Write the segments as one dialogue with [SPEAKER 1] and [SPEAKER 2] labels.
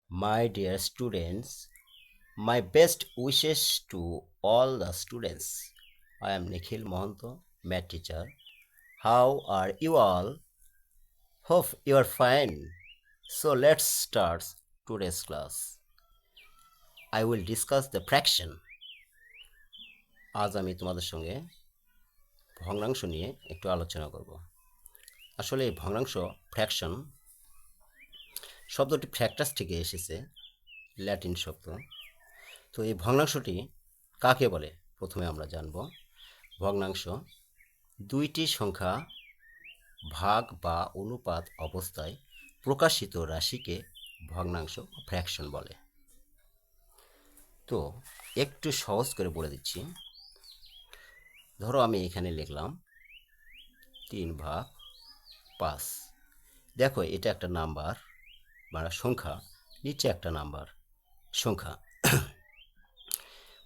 [SPEAKER 1] My dear students, my best wishes to all the students. I am Nikhil Mohanto, math teacher. How are you all? Hope you are fine. So let's start today's class. I will discuss the fraction. আজ আমি তোমাদের সঙ্গে ভগ্নাংশ নিয়ে একটু আলোচনা করব। আসলে এই ভগ্নাংশ ফ্র্যাকশন শব্দটি ফ্র্যাক্টাস থেকে এসেছে, ল্যাটিন শব্দ। তো এই ভগ্নাংশটি কাকে বলে প্রথমে আমরা জানব। ভগ্নাংশ দুইটি সংখ্যা ভাগ বা অনুপাত অবস্থায় প্রকাশিত রাশিকে ভগ্নাংশ ফ্র্যাকশন বলে। তো একটু সহজ করে বলে দিচ্ছি। ধরো আমি এখানে লিখলাম 3/5। দেখো এটা একটা নাম্বার মানে সংখ্যা, নিচে একটা নাম্বার সংখ্যা।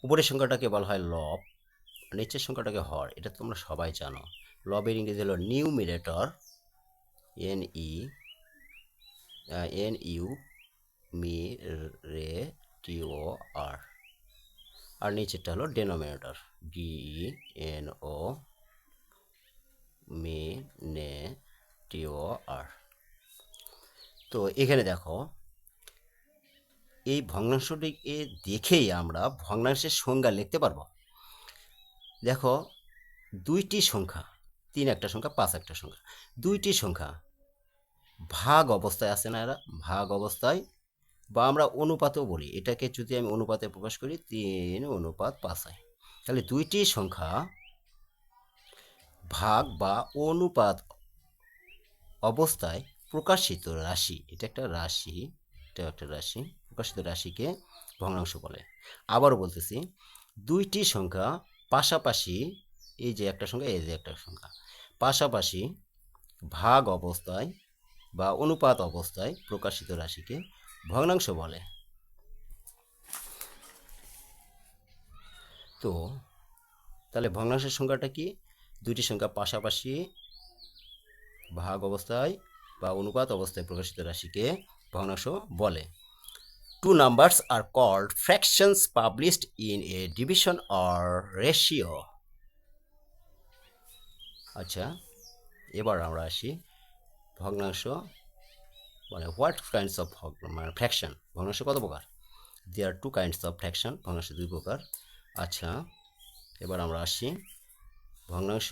[SPEAKER 1] উপরের সংখ্যাটাকে বলা হয় লব, নিচের সংখ্যাটাকে হর। এটা তোমরা সবাই জানো। লবের ইংরেজি হলো নিউমিরেটর, NU MERATOR, আর নিচেরটা হলো ডেনোমিনেটর, DENO MENATOR। তো এখানে দেখো এই ভগ্নাংশটিকে দেখেই আমরা ভগ্নাংশের সংজ্ঞা লিখতে পারবো। দেখো দুইটি সংখ্যা, 3 একটা সংখ্যা, 5 একটা সংখ্যা, দুইটি সংখ্যা ভাগ অবস্থায় আছে না, এরা ভাগ অবস্থায়, বা আমরা অনুপাতও বলি। এটাকে যদি আমি অনুপাতে প্রকাশ করি 3:5 হয়। তাহলে দুইটি সংখ্যা ভাগ বা অনুপাত অবস্থায় প্রকাশিত রাশি, এটা একটা রাশি, প্রকাশিত রাশিকে ভগ্নাংশ বলে। আবারও বলতেছি, দুইটি সংখ্যা পাশাপাশি, এই যে একটা সংখ্যা, এই যে একটা সংখ্যা, পাশাপাশি ভাগ অবস্থায় বা অনুপাত অবস্থায় প্রকাশিত রাশিকে ভগ্নাংশ বলে। তো তাহলে ভগ্নাংশের সংখ্যাটা কি? দুইটি সংখ্যা পাশাপাশি ভাগ অবস্থায় বা অনুপাত অবস্থায় প্রকাশিত রাশিকে ভগ্নাংশ বলে। Two numbers are called fractions published in a division or ratio. আচ্ছা, এবার আমরা আসি ভগ্নাংশ মানে হোয়াট কাইন্ডস অফ মানে ফ্র্যাকশন। ভগ্নাংশ কত প্রকার? দেয়ার আর টু কাইন্ডস অফ ফ্র্যাকশন, ভগ্নাংশ দুই প্রকার। আচ্ছা, এবার আমরা আসি ভগ্নাংশ।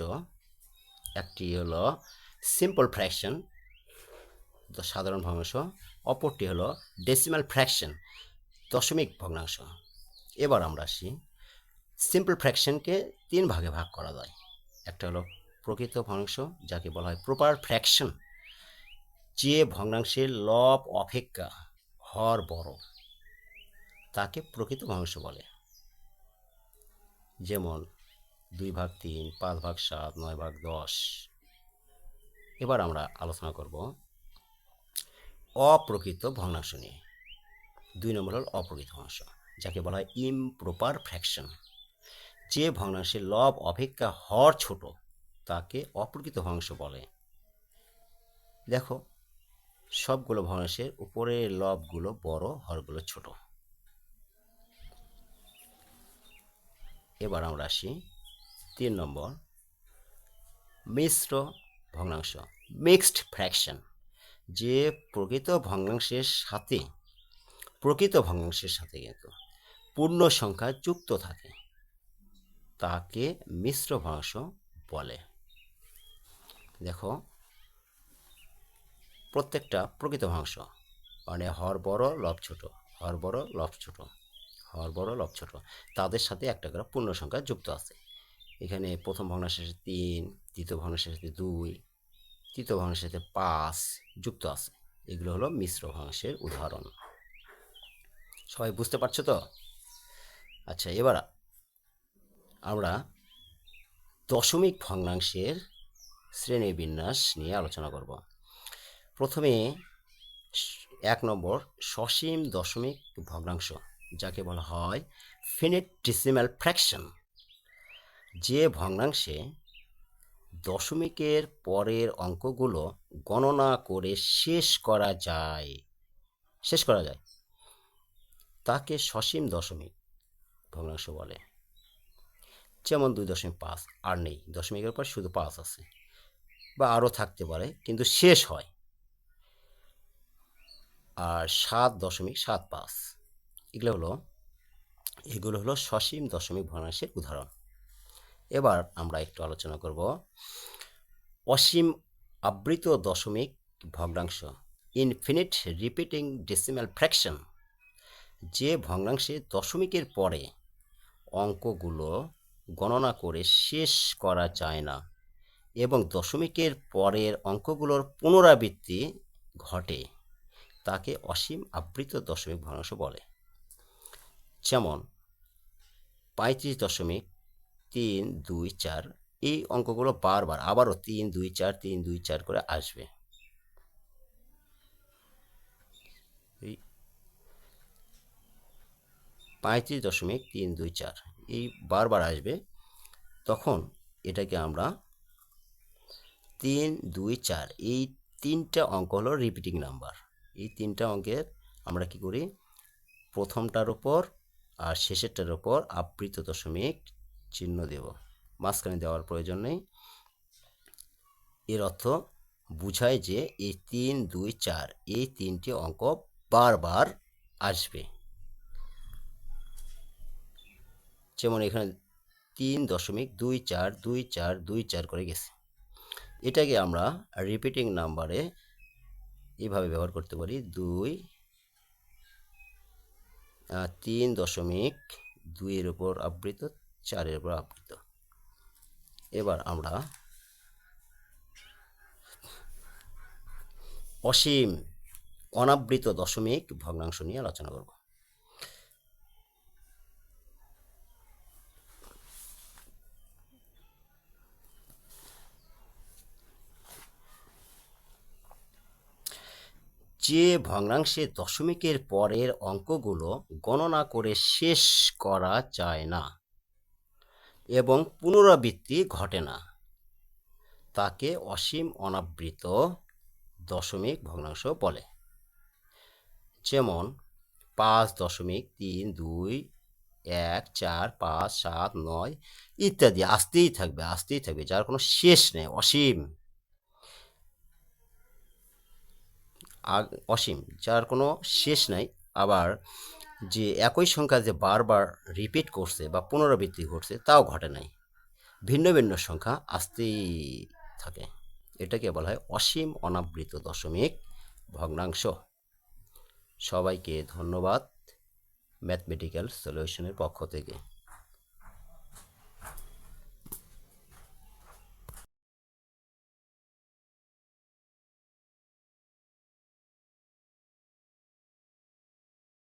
[SPEAKER 1] একটি হলো সিম্পল ফ্র্যাকশন, সাধারণ ভগ্নাংশ। অপরটি হলো ডেসিমাল ফ্র্যাকশন, দশমিক ভগ্নাংশ। এবার আমরা আসি সিম্পল ফ্র্যাকশনকে 3 ভাগে ভাগ করা যায়। একটা হলো প্রকৃত ভগ্নাংশ, যাকে বলা হয় প্রপার ফ্র্যাকশন। যে ভগ্নাংশের লব অপেক্ষা হর বড় তাকে প্রকৃত ভগ্নাংশ বলে। যেমন 2/3, 5/7, 9/10। এবার আমরা আলোচনা করব অপ্রকৃত ভগ্নাংশ নিয়ে। 2 নম্বর হল অপ্রকৃত ভগ্নাংশ, যাকে বলা হয় ইমপ্রপার ফ্র্যাকশন। যে ভগ্নাংশের লব অপেক্ষা হর ছোট তাকে অপ্রকৃত ভগ্নাংশ বলে। দেখো সবগুলো ভগ্নাংশের উপরের লবগুলো বড়, হরগুলো ছোট। এবার আমরা আসি 3 নম্বর মিশ্র ভগ্নাংশ, মিক্সড ফ্র্যাকশন। যে প্রকৃত ভগ্নাংশের সাথে কিন্তু পূর্ণ সংখ্যা যুক্ত থাকে তাকে মিশ্র ভগ্নাংশ বলে। দেখো প্রত্যেকটা প্রকৃত ভগ্নাংশ মানে হর বড় লব ছোট, হর বড় লব ছোট, হর বড় লব ছোট, তাদের সাথে একটা করে পূর্ণ সংখ্যা যুক্ত আছে। এখানে প্রথম ভগ্নাংশের সাথে 3, দ্বিতীয় ভগ্নাংশের সাথে 2, তৃতীয় ভগ্নাংশের সাথে 5 যুক্ত আছে। এগুলো হলো মিশ্র ভগ্নাংশের উদাহরণ। সবাই বুঝতে পারছো তো? আচ্ছা, এবার আমরা দশমিক ভগ্নাংশের শ্রেণীবিন্যাস নিয়ে আলোচনা করব। প্রথমে 1 নম্বর সসীম দশমিক ভগ্নাংশ, যাকে বলা হয় ফিনিট ডেসিমাল ফ্র্যাকশন। যে ভগ্নাংশে দশমিকের পরের অঙ্কগুলো গণনা করে শেষ করা যায়। তাকে সসীম দশমিক ভগ্নাংশ বলে। যেমন 2.5 আর নেই, দশমিকের পর শুধু 5 আছে, বা আরও থাকতে পারে কিন্তু শেষ হয়। আর 7.75 এগুলো হলো সসীম দশমিক ভগ্নাংশের উদাহরণ। এবার আমরা একটু আলোচনা করব অসীম আবৃত দশমিক ভগ্নাংশ, ইনফিনিট রিপিটিং ডেসিমাল ফ্র্যাকশন। যে ভগ্নাংশে দশমিকের পরে অঙ্কগুলো গণনা করে শেষ করা যায় না এবং দশমিকের পরের অঙ্কগুলোর পুনরাবৃত্তি ঘটে, তাকে অসীম আবৃত দশমিক ভগ্নাংশ বলে। যেমন 35.324, এই অঙ্কগুলো বারবার আবারও 324 324 করে আসবে। এই 35.324 এই বারবার আসবে, তখন এটাকে আমরা 324, এই তিনটা অঙ্ক হলো রিপিটিং নাম্বার। এই তিনটা অঙ্কের আমরা কি করি, প্রথমটার উপর আর শেষেরটার উপর আবৃত দশমিক চিহ্ন দেব, মাঝখানে দেওয়ার প্রয়োজন নেই। এর অর্থ বুঝায় যে এই 324 এই তিনটি অঙ্ক বারবার আসবে। যেমন এখানে 3.242424 করে গেছে, এটাকে আমরা রিপিটিং নাম্বারে এইভাবে ব্যবহার করতে পারি, 3.2 এর উপর আবৃত, 4-এর উপর আবৃত। এবার আমরা অসীম অনাবৃত দশমিক ভগ্নাংশ নিয়ে আলোচনা করব। যে ভগ্নাংশে দশমিকের পরের অঙ্কগুলো গণনা করে শেষ করা যায় না এবং পুনরাবৃত্তি ঘটে না, তাকে অসীম অনাবৃত দশমিক ভগ্নাংশ বলে। যেমন 5.3214579 ইত্যাদি আসতেই থাকবে, যার কোনো শেষ নেই, অসীম, যার কোনো শেষ নাই। আবার যে একই সংখ্যা যে বারবার রিপিট করছে বা পুনরাবৃত্তি ঘটছে তাও ঘটে নাই, ভিন্ন ভিন্ন সংখ্যা আসতেই থাকে, এটাকে বলা হয় অসীম অনাবৃত দশমিক ভগ্নাংশ। সবাইকে ধন্যবাদ ম্যাথমেটিক্যাল সলিউশনের পক্ষ থেকে।